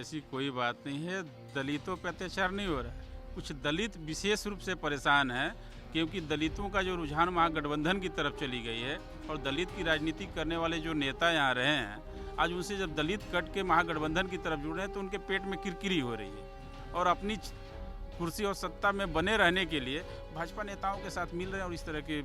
ऐसी कोई बात नहीं है। दलितों पे अत्याचार नहीं हो रहा है। कुछ दलित विशेष रूप से परेशान हैं क्योंकि दलितों का जो रुझान महागठबंधन की तरफ चली गई है और दलित की राजनीति करने वाले जो नेता यहाँ रहे हैं, आज उनसे जब दलित कट के महागठबंधन की तरफ जुड़ रहे हैं तो उनके पेट में किरकिरी हो रही है और अपनी कुर्सी और सत्ता में बने रहने के लिए भाजपा नेताओं के साथ मिल रहे हैं और इस तरह के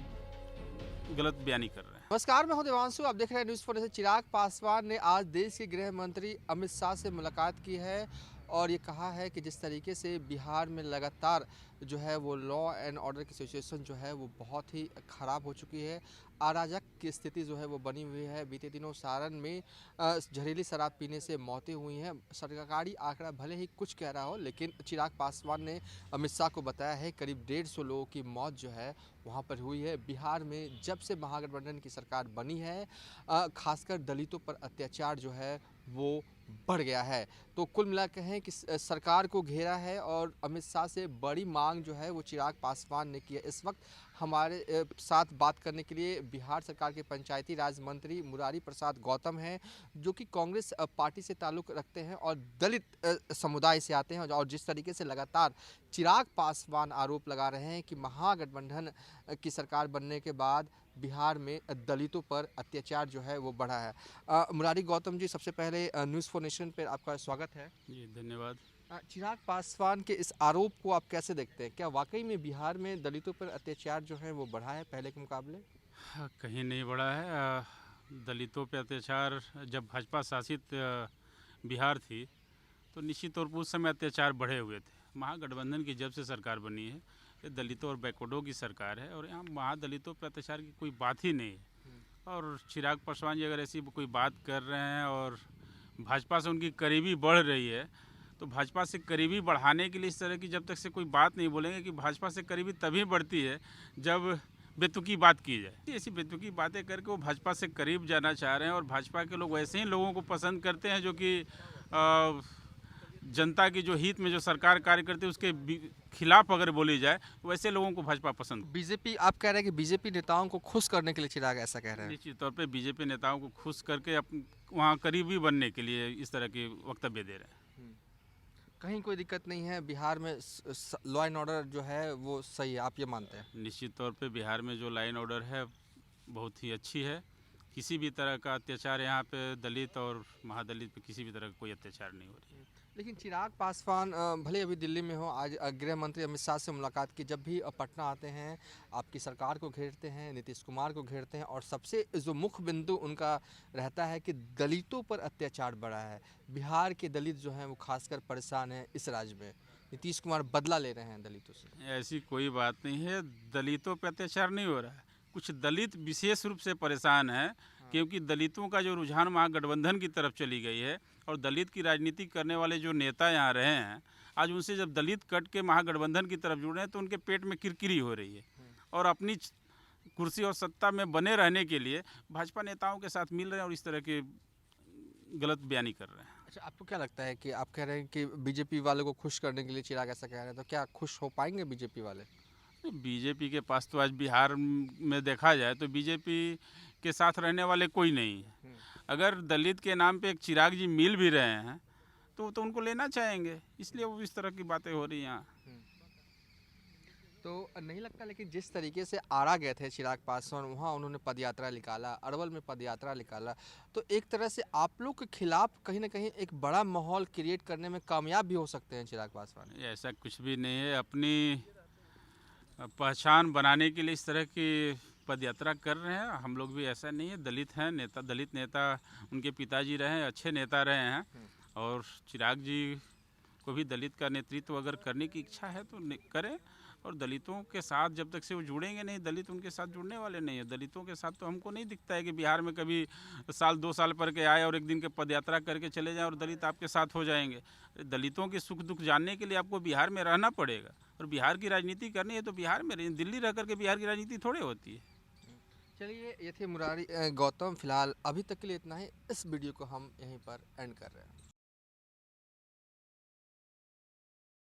गलत बयानी कर रहे हैं। नमस्कार, मैं हूं देवांशु। आप देख रहे हैं न्यूज़ फॉर से। चिराग पासवान ने आज देश के गृह मंत्री अमित शाह से मुलाकात की है और ये कहा है कि जिस तरीके से बिहार में लगातार जो है वो लॉ एंड ऑर्डर की सिचुएशन जो है वो बहुत ही ख़राब हो चुकी है। अराजक की स्थिति जो है वो बनी हुई है। बीते दिनों सारण में जहरीली शराब पीने से मौतें हुई हैं। सरकारी आंकड़ा भले ही कुछ कह रहा हो, लेकिन चिराग पासवान ने अमित शाह को बताया है करीब 150 लोगों की मौत जो है वहाँ पर हुई है। बिहार में जब से महागठबंधन की सरकार बनी है, खासकर दलितों पर अत्याचार जो है वो बढ़ गया है। तो कुल मिला कहें कि सरकार को घेरा है और अमित शाह से बड़ी मांग जो है वो चिराग पासवान ने की है। इस वक्त हमारे साथ बात करने के लिए बिहार सरकार के पंचायती राज मंत्री मुरारी प्रसाद गौतम हैं, जो कि कांग्रेस पार्टी से ताल्लुक़ रखते हैं और दलित समुदाय से आते हैं। और जिस तरीके से लगातार चिराग पासवान आरोप लगा रहे हैं कि महागठबंधन की सरकार बनने के बाद बिहार में दलितों पर अत्याचार जो है वो बढ़ा है। मुरारी गौतम जी, सबसे पहले न्यूज़ फॉर नेशन पर आपका स्वागत है। जी धन्यवाद। चिराग पासवान के इस आरोप को आप कैसे देखते हैं? क्या वाकई में बिहार में दलितों पर अत्याचार जो है वो बढ़ा है पहले के मुकाबले? हाँ, कहीं नहीं बढ़ा है। दलितों पे अत्याचार जब भाजपा शासित बिहार थी तो निश्चित तौर पर उस समय अत्याचार बढ़े हुए थे। महागठबंधन की जब से सरकार बनी है, ये दलितों और बैकवर्डों की सरकार है और यहाँ महादलितों पर अत्याचार की कोई बात ही नहीं है। और चिराग पासवान जी अगर ऐसी कोई बात कर रहे हैं और भाजपा से उनकी करीबी बढ़ रही है, तो भाजपा से करीबी बढ़ाने के लिए इस तरह की जब तक से कोई बात नहीं बोलेंगे कि भाजपा से करीबी तभी बढ़ती है जब बेतुकी बात की जाए। ऐसी बेतुकी बातें करके वो भाजपा से करीब जाना चाह रहे हैं और भाजपा के लोग वैसे ही लोगों को पसंद करते हैं जो कि जनता की जो हित में जो सरकार कार्य करती है उसके खिलाफ अगर बोली जाए, वैसे लोगों को भाजपा पसंद। बीजेपी, आप कह रहे हैं कि बीजेपी नेताओं को खुश करने के लिए चिराग ऐसा कह रहे हैं? निश्चित तौर पे बीजेपी नेताओं को खुश करके वहाँ करीबी बनने के लिए इस तरह के वक्तव्य दे रहे हैं। कहीं कोई दिक्कत नहीं है बिहार में? लॉ एंड ऑर्डर जो है वो सही है, आप ये मानते हैं? निश्चित तौर पे बिहार में जो लॉ एंड ऑर्डर है बहुत ही अच्छी है। किसी भी तरह का अत्याचार यहाँ पे दलित और महादलित पे किसी भी तरह का कोई अत्याचार नहीं हो रही है। लेकिन चिराग पासवान भले अभी दिल्ली में हो, आज गृह मंत्री अमित शाह से मुलाकात की। जब भी पटना आते हैं आपकी सरकार को घेरते हैं, नीतीश कुमार को घेरते हैं और सबसे जो मुख्य बिंदु उनका रहता है कि दलितों पर अत्याचार बढ़ा है। बिहार के दलित जो हैं वो खासकर परेशान हैं इस राज्य में। नीतीश कुमार बदला ले रहे हैं दलितों से। ऐसी कोई बात नहीं है। दलितों पे अत्याचार नहीं हो रहा है। कुछ दलित विशेष रूप से परेशान हैं क्योंकि दलितों का जो रुझान महागठबंधन की तरफ चली गई है और दलित की राजनीति करने वाले जो नेता यहाँ रहे हैं, आज उनसे जब दलित कट के महागठबंधन की तरफ जुड़ रहे हैं तो उनके पेट में किरकिरी हो रही है और अपनी कुर्सी और सत्ता में बने रहने के लिए भाजपा नेताओं के साथ मिल रहे हैं और इस तरह के गलत बयानी कर रहे हैं। अच्छा, आपको क्या लगता है कि आप कह रहे हैं कि बीजेपी वालों को खुश करने के लिए चिराग ऐसा कह रहे हैं, तो क्या खुश हो पाएंगे बीजेपी वाले? बीजेपी के पास तो आज बिहार में देखा जाए तो बीजेपी के साथ रहने वाले कोई नहीं है। अगर दलित के नाम पे एक चिराग जी मिल भी रहे हैं तो उनको लेना चाहेंगे, इसलिए वो इस तरह की बातें हो रही हैं यहाँ। तो नहीं लगता, लेकिन जिस तरीके से आरा गए थे चिराग पासवान, वहाँ उन्होंने पदयात्रा निकाला, अरवल में पदयात्रा निकाला, तो एक तरह से आप लोग के खिलाफ कहीं ना कहीं एक बड़ा माहौल क्रिएट करने में कामयाब भी हो सकते हैं चिराग पासवान। ऐसा कुछ भी नहीं है। अपनी पहचान बनाने के लिए इस तरह की पदयात्रा कर रहे हैं। हम लोग भी ऐसा नहीं है। दलित हैं, नेता दलित नेता उनके पिताजी रहे हैं, अच्छे नेता रहे हैं और चिराग जी को भी दलित का नेतृत्व अगर करने की इच्छा है तो करें। और दलितों के साथ जब तक से वो जुड़ेंगे नहीं, दलित उनके साथ जुड़ने वाले नहीं है। दलितों के साथ तो हमको नहीं दिखता है कि बिहार में कभी साल 2 साल पर के आए और एक दिन के पदयात्रा करके चले जाएं और दलित आपके साथ हो जाएंगे। दलितों के सुख दुख जानने के लिए आपको बिहार में रहना पड़ेगा और बिहार की राजनीति करनी है तो बिहार में रहिए। दिल्ली रह करके बिहार की राजनीति थोड़ी होती है। चलिए, ये थे मुरारी गौतम। फिलहाल अभी तक के लिए इतना ही। इस वीडियो को हम यहीं पर एंड कर रहे हैं।